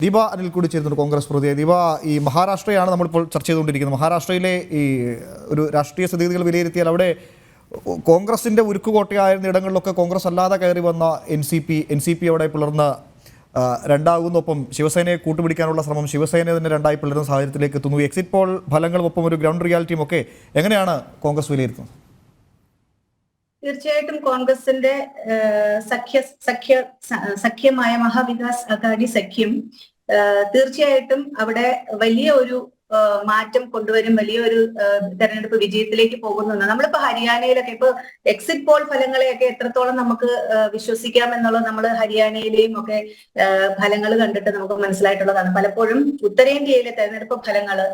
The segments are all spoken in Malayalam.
ദീപ അനിൽ കൂടി ചേരുന്നുണ്ട്, കോൺഗ്രസ് പ്രതിനിധി. ദീപ, ഈ മഹാരാഷ്ട്രയാണ് നമ്മളിപ്പോൾ ചർച്ച ചെയ്തുകൊണ്ടിരിക്കുന്നത്. മഹാരാഷ്ട്രയിലെ ഈ ഒരു രാഷ്ട്രീയ സ്ഥിതിഗതികൾ വിലയിരുത്തിയാൽ അവിടെ കോൺഗ്രസിൻ്റെ ഉരുക്കുകോട്ടയായിരുന്ന ഇടങ്ങളിലൊക്കെ കോൺഗ്രസ് അല്ലാതെ കയറി വന്ന എൻ സി പി അവിടെ പിളർന്ന് രണ്ടാകുന്നൊപ്പം ശിവസേനയെ കൂട്ടുപിടിക്കാനുള്ള ശ്രമം ശിവസേന തന്നെ രണ്ടായി പിളരുന്ന സാഹചര്യത്തിലേക്ക് എത്തുന്നു. എക്സിറ്റ് പോൾ ഫലങ്ങളും ഒപ്പം ഒരു ഗ്രൗണ്ട് റിയാലിറ്റിയും ഒക്കെ എങ്ങനെയാണ് കോൺഗ്രസ് വിലയിരുത്തുന്നത്? തീർച്ചയായിട്ടും കോൺഗ്രസിന്റെ സഖ്യമായ മഹാവികാസ് അഘാടി സഖ്യം തീർച്ചയായിട്ടും അവിടെ വലിയ ഒരു മാറ്റം കൊണ്ടുവരും, വലിയൊരു തെരഞ്ഞെടുപ്പ് വിജയത്തിലേക്ക് പോകുന്നു. നമ്മളിപ്പോ ഹരിയാനയിലൊക്കെ ഇപ്പൊ എക്സിറ്റ് പോൾ ഫലങ്ങളെയൊക്കെ എത്രത്തോളം നമുക്ക് വിശ്വസിക്കാം എന്നുള്ളത് നമ്മൾ ഹരിയാനയിലെയും ഒക്കെ ഫലങ്ങൾ കണ്ടിട്ട് നമുക്ക് മനസ്സിലായിട്ടുള്ളതാണ്. പലപ്പോഴും ഉത്തരേന്ത്യയിലെ തെരഞ്ഞെടുപ്പ് ഫലങ്ങള്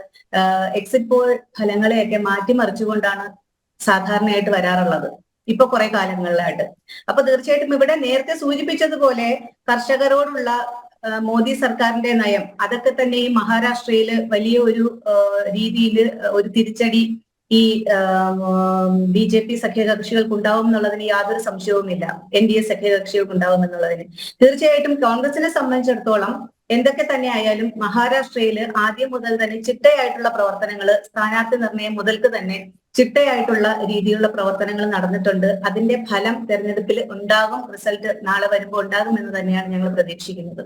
എക്സിറ്റ് പോൾ ഫലങ്ങളെയൊക്കെ മാറ്റിമറിച്ചുകൊണ്ടാണ് സാധാരണയായിട്ട് വരാറുള്ളത് ഇപ്പൊ കുറെ കാലങ്ങളിലായിട്ട്. അപ്പൊ തീർച്ചയായിട്ടും ഇവിടെ നേരത്തെ സൂചിപ്പിച്ചതുപോലെ കർഷകരോടുള്ള മോദി സർക്കാരിന്റെ നയം അതൊക്കെ തന്നെ ഈ മഹാരാഷ്ട്രയില് വലിയ ഒരു രീതിയിൽ ഒരു തിരിച്ചടി ഈ BJP സഖ്യകക്ഷികൾക്ക് ഉണ്ടാവും എന്നുള്ളതിന് യാതൊരു സംശയവുമില്ല. NDA സഖ്യകക്ഷികൾക്ക് ഉണ്ടാവും എന്നുള്ളതിന്. തീർച്ചയായിട്ടും കോൺഗ്രസിനെ സംബന്ധിച്ചിടത്തോളം എന്തൊക്കെ തന്നെ ആയാലും മഹാരാഷ്ട്രയിൽ ആദ്യം മുതൽ തന്നെ ചിട്ടയായിട്ടുള്ള പ്രവർത്തനങ്ങൾ, സ്ഥാനാർത്ഥി നിർണയം മുതൽക്ക് തന്നെ ചിട്ടയായിട്ടുള്ള രീതിയിലുള്ള പ്രവർത്തനങ്ങൾ നടന്നിട്ടുണ്ട്. അതിന്റെ ഫലം തെരഞ്ഞെടുപ്പിൽ ഉണ്ടാകും, റിസൾട്ട് നാളെ വരുമ്പോൾ ഉണ്ടാകും എന്ന് തന്നെയാണ് ഞങ്ങൾ പ്രതീക്ഷിക്കുന്നത്.